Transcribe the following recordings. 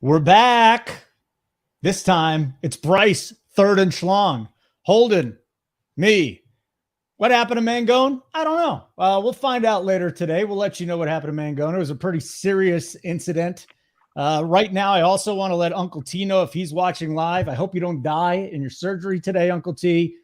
We're back. This time, it's Bryce, third and Schlong. Holden, me. What happened to Mangone? I don't know. We'll find out later today. We'll let you know what happened to Mangone. It was a pretty serious incident. Right now, I also want to let Uncle T know if he's watching live. I hope you don't die in your surgery today, Uncle T.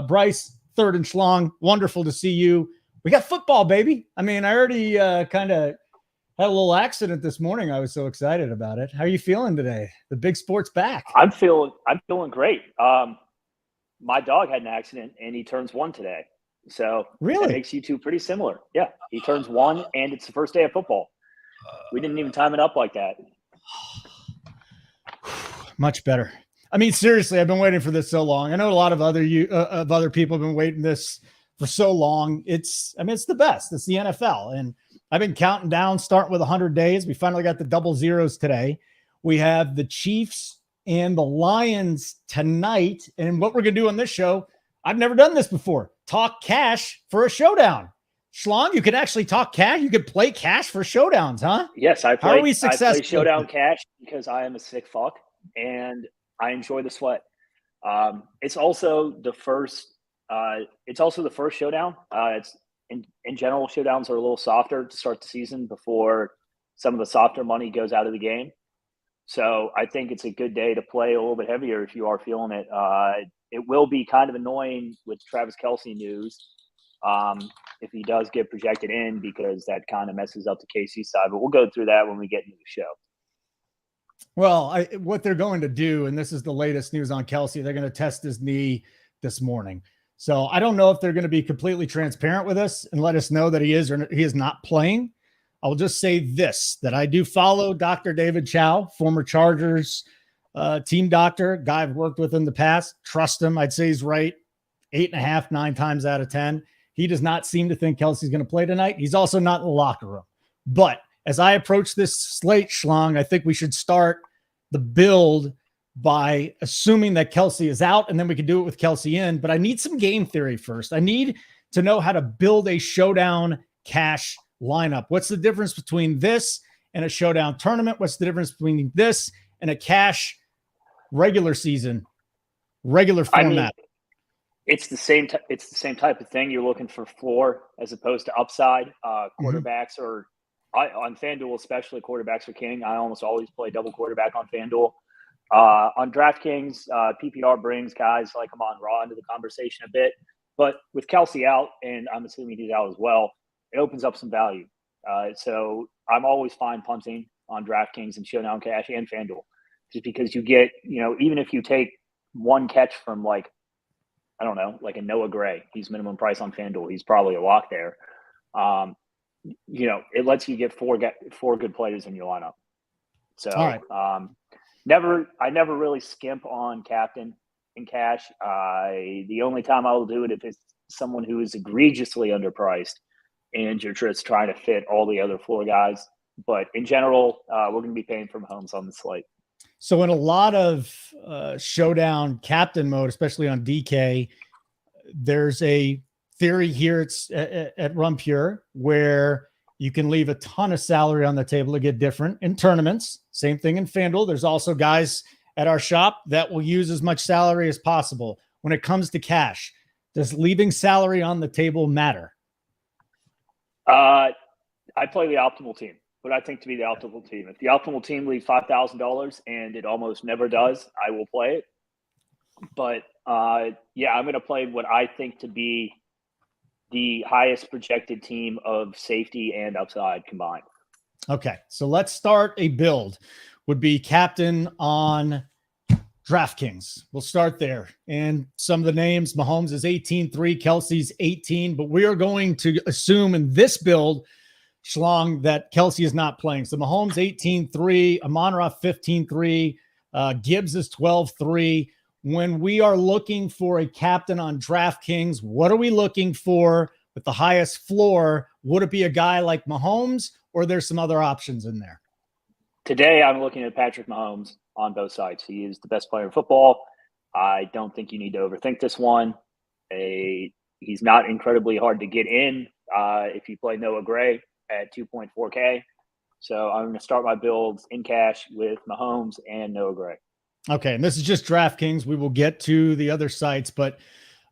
Bryce, third and Schlong. Wonderful to see you. We got football, baby. I mean, I already kind of had a little accident this morning. I was so excited about it. How are you feeling today? The big sport's back. I'm feeling great. My dog had an accident and he turns 1 today. So really, that makes you two pretty similar. Yeah, he turns 1 and it's the first day of football. We didn't even time it up like that. Much better. I mean, seriously, I've been waiting for this so long. I know a lot of other people have been waiting this for so long. It's the best. It's the NFL. And I've been counting down, starting with 100 days. We finally got the double zeros today. We have the Chiefs and the Lions tonight. And what we're going to do on this show, I've never done this before. Talk cash for a showdown. Schlong, you can actually talk cash. You could play cash for showdowns, huh? Yes, I play. How are we successful? I play showdown cash because I am a sick fuck and I enjoy the sweat. It's also the first. It's also the first showdown. It's in general, showdowns are a little softer to start the season before some of the softer money goes out of the game. So I think it's a good day to play a little bit heavier if you are feeling it. It will be kind of annoying with Travis Kelce news if he does get projected in because that kind of messes up the KC side. But we'll go through that when we get into the show. Well, what they're going to do, and this is the latest news on Kelce, they're going to test his knee this morning. So I don't know if they're going to be completely transparent with us and let us know that he is or he is not playing. I'll just say this, that I do follow Dr. David Chow, former Chargers team doctor, guy I've worked with in the past. Trust him. I'd say he's right 8.5, 9 times out of 10. He does not seem to think Kelce's going to play tonight. He's also not in the locker room. But as I approach this slate, Schlong, I think we should start the build by assuming that Kelce is out, and then we can do it with Kelce in. But I need some game theory first. I need to know how to build a showdown cash lineup. What's the difference between this and a showdown tournament? What's the difference between this and a cash regular season, regular format? It's the same. It's the same type of thing. You're looking for floor as opposed to upside. Quarterbacks are on FanDuel, especially quarterbacks are king. I almost always play double quarterback on FanDuel. On DraftKings, PPR brings guys like Amon Ra into the conversation a bit, but with Kelce out, and I'm assuming he's out as well, it opens up some value. So I'm always fine punting on DraftKings and Showdown Cash and FanDuel, just because you get, even if you take one catch from like a Noah Gray, he's minimum price on FanDuel. He's probably a lock there. It lets you get four good players in your lineup. So, all right. I never really skimp on captain in cash. The only time I will do it if it's someone who is egregiously underpriced and you're just trying to fit all the other floor guys. But in general, we're going to be paying for Mahomes on the slate. So in a lot of showdown captain mode, especially on DK, there's a theory here at Run Pure where you can leave a ton of salary on the table to get different in tournaments. Same thing in FanDuel. There's also guys at our shop that will use as much salary as possible. When it comes to cash, does leaving salary on the table matter? I play the optimal team. What I think to be the optimal team. If the optimal team leaves $5,000 and it almost never does, I will play it. But I'm going to play what I think to be the highest projected team of safety and upside combined. Okay, so let's start a build. Would be captain on DraftKings. We'll start there. And some of the names, Mahomes is 18-3, Kelce's 18, but we are going to assume in this build, Schlong, that Kelce is not playing. So Mahomes 18-3, Amon-Ra 15-3, Gibbs is 12-3. When we are looking for a captain on DraftKings, what are we looking for with the highest floor? Would it be a guy like Mahomes, or there's some other options in there? Today, I'm looking at Patrick Mahomes on both sides. He is the best player in football. I don't think you need to overthink this one. He's not incredibly hard to get in if you play Noah Gray at 2.4K. So I'm going to start my builds in cash with Mahomes and Noah Gray. Okay, and this is just DraftKings. We will get to the other sites, but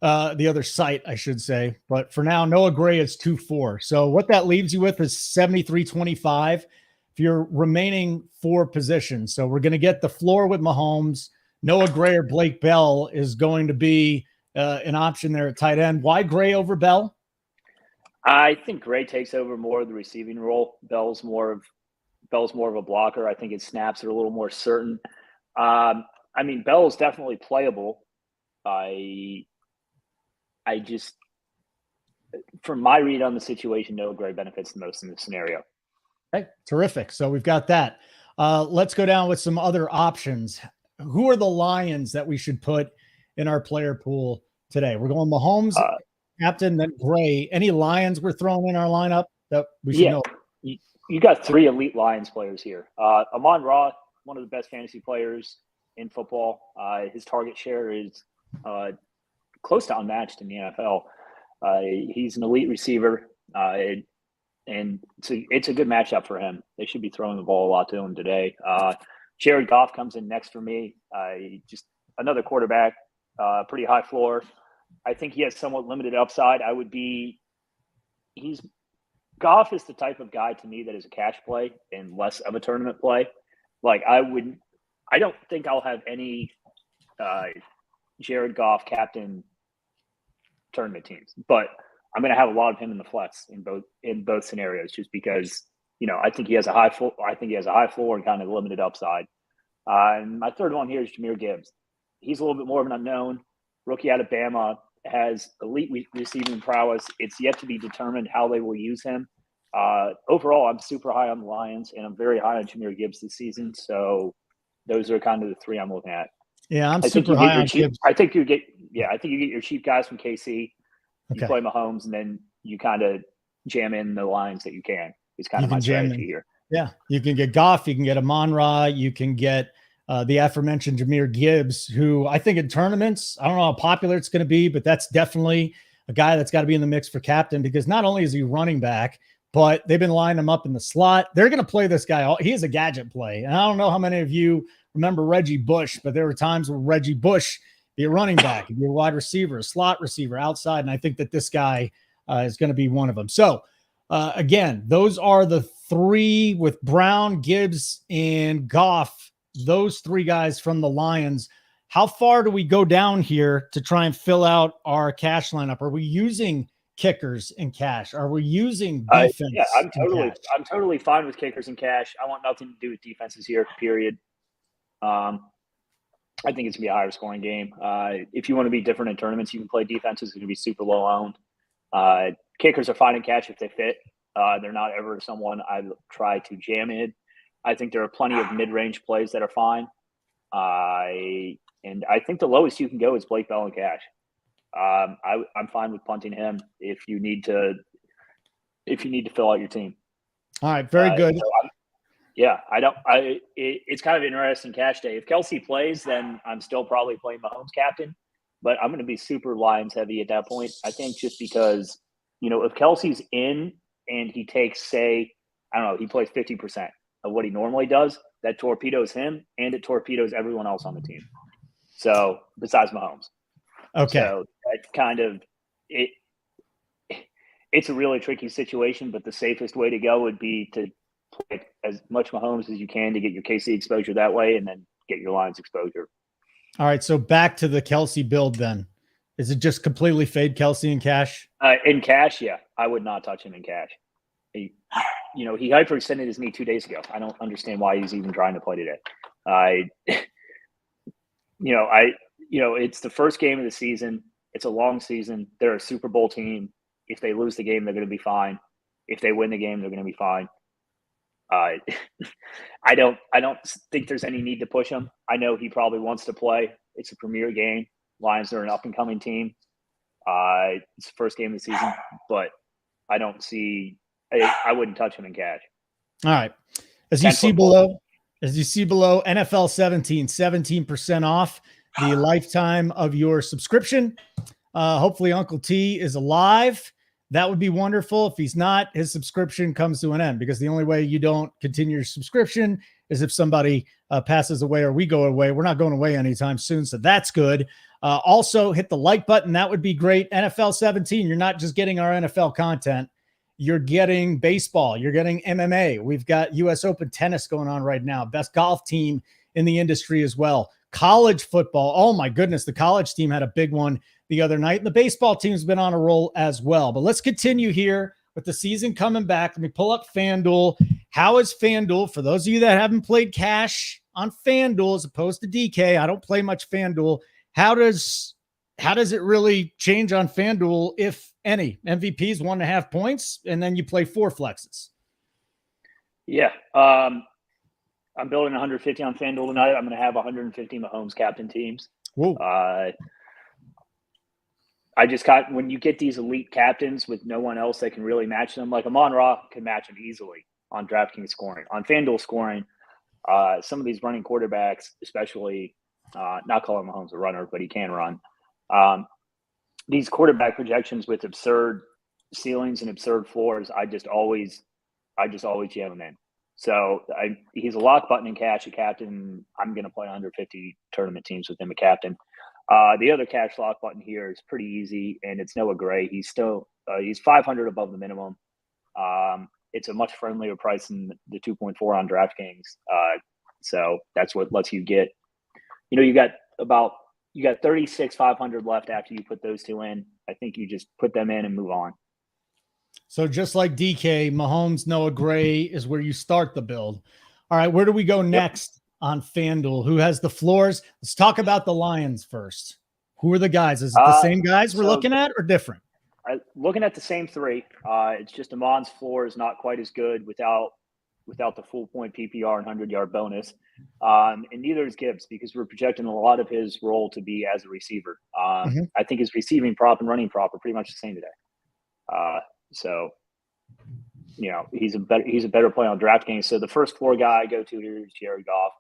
the other site, I should say. But for now, Noah Gray is 2-4. So what that leaves you with is 73-25 for your remaining 4 positions. So we're going to get the floor with Mahomes. Noah Gray or Blake Bell is going to be an option there at tight end. Why Gray over Bell? I think Gray takes over more of the receiving role. Bell's more of a blocker. I think his snaps are a little more certain. I mean, Bell is definitely playable. I just, from my read on the situation, Noah Gray benefits the most in this scenario. Okay, terrific. So we've got that. Let's go down with some other options. Who are the Lions that we should put in our player pool today? We're going Mahomes, captain, then Gray. Any Lions we're throwing in our lineup that we should know? You got 3 elite Lions players here. Amon-Ra, one of the best fantasy players in football. His target share is close to unmatched in the NFL. He's an elite receiver, and it's a good matchup for him. They should be throwing the ball a lot to him today. Jared Goff comes in next for me. Just another quarterback, pretty high floor. I think he has somewhat limited upside. Goff is the type of guy to me that is a cash play and less of a tournament play. Like I don't think I'll have any Jared Goff captain tournament teams, but I'm going to have a lot of him in the flex in both scenarios, just because I think he has a high floor. I think he has a high floor and kind of limited upside. And my third one here is Jahmyr Gibbs. He's a little bit more of an unknown rookie out of Bama. Has elite receiving prowess. It's yet to be determined how they will use him. Overall, I'm super high on the Lions, and I'm very high on Jahmyr Gibbs this season. So those are kind of the 3 I'm looking at. Yeah, I'm super high on Gibbs. I think you get your cheap guys from KC. You play Mahomes, and then you kind of jam in the lines that you can. It's kind of my strategy here. Yeah, you can get Goff, you can get Amon-Ra, you can get the aforementioned Jahmyr Gibbs, who I think in tournaments, I don't know how popular it's going to be, but that's definitely a guy that's got to be in the mix for captain, because not only is he running back, but they've been lining him up in the slot. They're going to play this guy. He is a gadget play. And I don't know how many of you remember Reggie Bush, but there were times where Reggie Bush be a running back, be a wide receiver, a slot receiver outside. And I think that this guy is going to be one of them. So again, those are the 3 with Brown, Gibbs, and Goff. Those 3 guys from the Lions. How far do we go down here to try and fill out our cash lineup? Are we using kickers in cash? Are we using defense? Yeah, I'm totally fine with kickers in cash. I want nothing to do with defenses here, period. I think it's gonna be a higher scoring game. If you want to be different in tournaments, you can play defenses. It's gonna be super low owned. Kickers are fine in cash if they fit. They're not ever someone I try to jam in. I think there are plenty of mid-range plays that are fine. And I think the lowest you can go is Blake Bell in cash. I'm fine with punting him if you need to fill out your team. All right, very good. It's kind of interesting cash day. If Kelsey plays, then I'm still probably playing Mahomes captain, but I'm going to be super Lions heavy at that point. I think just because, if Kelsey's in and he takes, say, I don't know, he plays 50% of what he normally does, that torpedoes him and it torpedoes everyone else on the team. So besides Mahomes. Okay. So that kind of it's a really tricky situation, but the safest way to go would be to play as much Mahomes as you can to get your KC exposure that way, and then get your Lions exposure. All right. So back to the Kelsey build then. Is it just completely fade Kelsey in cash? In cash, yeah. I would not touch him in cash. He hyperextended his knee 2 days ago. I don't understand why he's even trying to play today. It's the first game of the season. It's a long season. They're a Super Bowl team. If they lose the game, they're going to be fine. If they win the game, they're going to be fine. I don't think there's any need to push him. I know he probably wants to play. It's a premier game. Lions are an up and coming team. It's the first game of the season, but I wouldn't touch him in cash. All right. As you see below, NFL 17% off the lifetime of your subscription. Hopefully Uncle T is alive. that would be wonderful. If he's not, his subscription comes to an end, because the only way you don't continue your subscription is if somebody passes away or we go away. We're not going away anytime soon, so that's good. Also, hit the like button. That would be great. NFL 17, you're not just getting our NFL content. You're getting baseball. You're getting MMA. We've got U.S. Open tennis going on right now. Best golf team in the industry as well. College football. Oh, my goodness. The college team had a big one the other night. The baseball team's been on a roll as well. But let's continue here with the season coming back. Let me pull up FanDuel. How is FanDuel? For those of you that haven't played cash on FanDuel as opposed to DK, I don't play much FanDuel. How does it really change on FanDuel, if any? MVP's 1.5 points, and then you play 4 flexes. Yeah. I'm building 150 on FanDuel tonight. I'm going to have 150 Mahomes captain teams. Whoa. I just got, when you get these elite captains with no one else that can really match them, like Amon-Ra can match them easily on DraftKings scoring. On FanDuel scoring, some of these running quarterbacks, especially not calling Mahomes a runner, but he can run. These quarterback projections with absurd ceilings and absurd floors, I just always jam him in. So he's a lock button in cash, a captain. I'm going to play 150 tournament teams with him, a captain. The other cash lock button here is pretty easy, and it's Noah Gray. He's 500 above the minimum. It's a much friendlier price than the 2.4 on DraftKings. So that's what lets you get, you got 36,500 left after you put those two in. I think you just put them in and move on. So just like DK, Mahomes, Noah Gray is where you start the build. All right, where do we go next on FanDuel? Who has the floors? Let's talk about the Lions first. Who are the guys? Is it the same guys we're looking at or different? Looking at the same 3. It's just Amon's floor is not quite as good without the full point PPR and 100-yard bonus. And neither is Gibbs, because we're projecting a lot of his role to be as a receiver. I think his receiving prop and running prop are pretty much the same today. So, he's a better play on DraftKings. So the first floor guy I go to here is Jared Goff.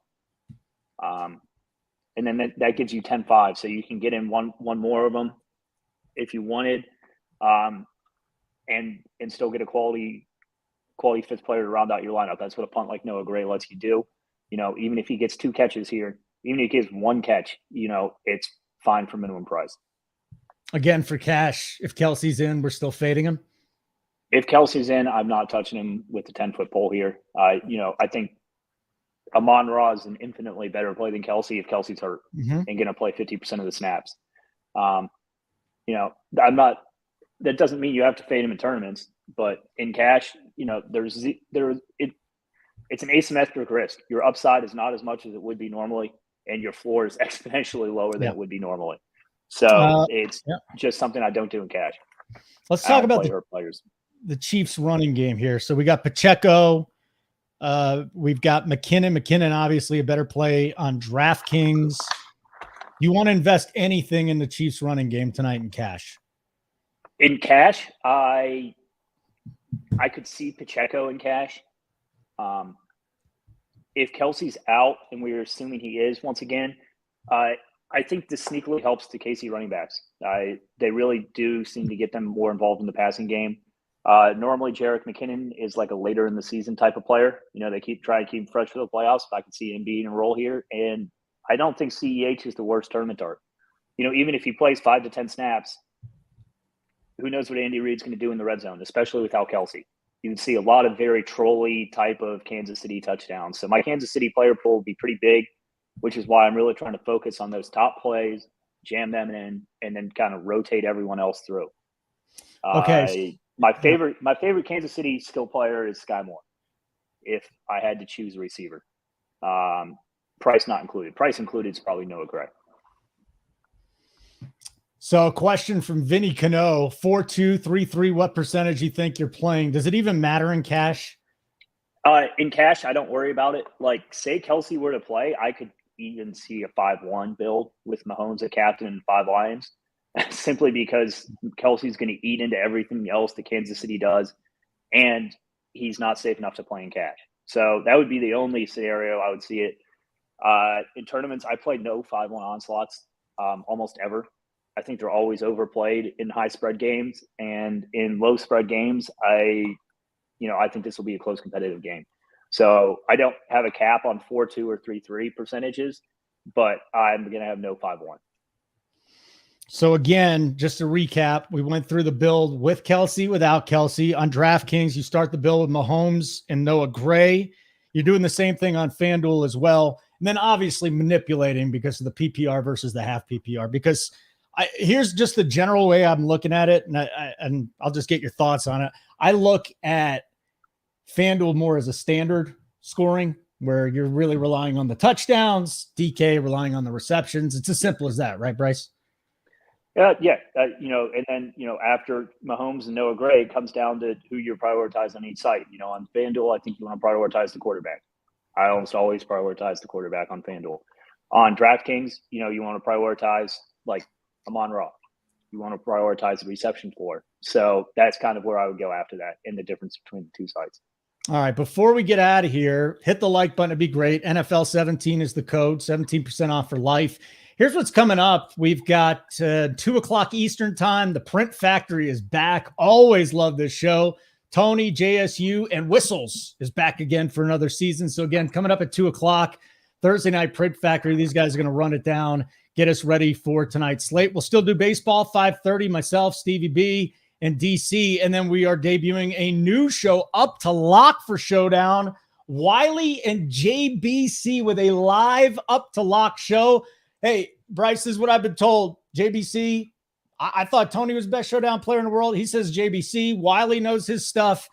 And then that gives you 10-5. So you can get in one more of them if you wanted, and still get a quality 5th player to round out your lineup. That's what a punt like Noah Gray lets you do. Even if he gets 2 catches here, even if he gets 1 catch, it's fine for minimum price. Again, for cash, if Kelsey's in, we're still fading him. If Kelsey's in, I'm not touching him with the 10-foot pole here. I think Amon-Ra is an infinitely better play than Kelsey if Kelsey's hurt and going to play 50% of the snaps. I'm not. That doesn't mean you have to fade him in tournaments, but in cash, it's an asymmetric risk. Your upside is not as much as it would be normally, and your floor is exponentially lower than it would be normally. So it's just something I don't do in cash. Let's talk about the Chiefs running game here. So we got Pacheco. We've got McKinnon. McKinnon, obviously a better play on DraftKings. You want to invest anything in the Chiefs running game tonight in cash? In cash, I could see Pacheco in cash. If Kelsey's out, and we're assuming he is once again, I think this sneakily helps the KC running backs. They really do seem to get them more involved in the passing game. Normally, Jerick McKinnon is like a later in the season type of player. They try to keep him fresh for the playoffs. But I can see him being in a role here, and I don't think CEH is the worst tournament dart. Even if he plays 5 to 10 snaps, who knows what Andy Reid's going to do in the red zone, especially without Kelsey. You would see a lot of very trolly type of Kansas City touchdowns. So my Kansas City player pool will be pretty big, which is why I'm really trying to focus on those top plays, jam them in, and then kind of rotate everyone else through. Okay. My favorite Kansas City skill player is Sky Moore, if I had to choose a receiver. Price not included. Price included is probably Noah Gray. So a question from Vinny Cano, 4-2-3-3. What percentage you think you're playing? Does it even matter in cash? In cash, I don't worry about it. Like, say Kelsey were to play, I could even see a 5-1 build with Mahomes at captain and 5 Lions, simply because Kelsey's going to eat into everything else that Kansas City does, and he's not safe enough to play in cash. So that would be the only scenario I would see it. In tournaments, I play no 5-1 onslaughts almost ever. I think they're always overplayed in high spread games, and in low spread games, I think this will be a close competitive game. So I don't have a cap on 4-2 or 3-3 percentages, but I'm going to have no 5-1. So again, just to recap, we went through the build with Kelsey, without Kelsey. On DraftKings, you start the build with Mahomes and Noah Gray. You're doing the same thing on FanDuel as well. And then obviously manipulating because of the PPR versus the half PPR. Because here's just the general way I'm looking at it, and I'll just get your thoughts on it. I look at FanDuel more as a standard scoring, where you're really relying on the touchdowns, DK relying on the receptions. It's as simple as that, right, Bryce? Yeah. And then, after Mahomes and Noah Gray, it comes down to who you prioritize on each site. On FanDuel, I think you want to prioritize the quarterback. I almost always prioritize the quarterback on FanDuel. On DraftKings, you want to prioritize like Amon-Ra. You want to prioritize the reception floor. So that's kind of where I would go after that, and the difference between the two sites. All right, before we get out of here, hit the like button. It'd be great. NFL 17 is the code, 17% off for life. Here's what's coming up. We've got 2:00 Eastern time. The Print Factory is back. Always love this show. Tony, JSU, and Whistles is back again for another season. So again, coming up at 2:00, Thursday night Print Factory. These guys are going to run it down, get us ready for tonight's slate. We'll still do baseball, 5:30, myself, Stevie B, and DC. And then we are debuting a new show, Up to Lock for Showdown. Wiley and JBC with a live Up to Lock show. Hey, Bryce, this is what I've been told. JBC, I thought Tony was the best showdown player in the world. He says JBC. Wiley knows his stuff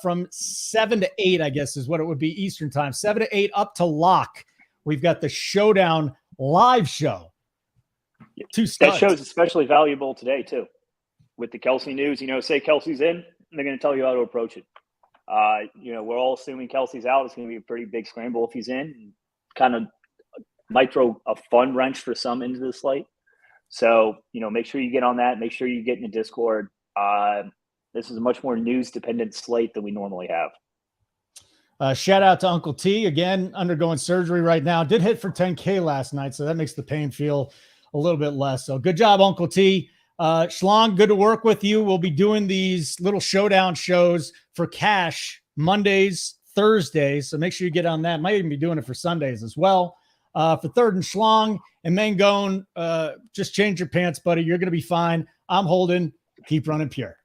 from 7 to 8, I guess is what it would be Eastern time. 7 to 8, Up to Lock. We've got the Showdown live show. Two studs. That show's especially valuable today, too. With the Kelsey news, say Kelsey's in, and they're going to tell you how to approach it. We're all assuming Kelsey's out. It's going to be a pretty big scramble if he's in. Kind of might throw a fun wrench for some into the slate. So, make sure you get on that. Make sure you get in the Discord. This is a much more news-dependent slate than we normally have. Shout out to Uncle T. Again, undergoing surgery right now. Did hit for 10K last night, so that makes the pain feel a little bit less. So good job, Uncle T. Schlong, good to work with you. We'll be doing these little showdown shows for cash Mondays, Thursdays. So make sure you get on that. Might even be doing it for Sundays as well. For Third and Schlong and Mangone, just change your pants, buddy. You're going to be fine. I'm Holden. Keep running pure.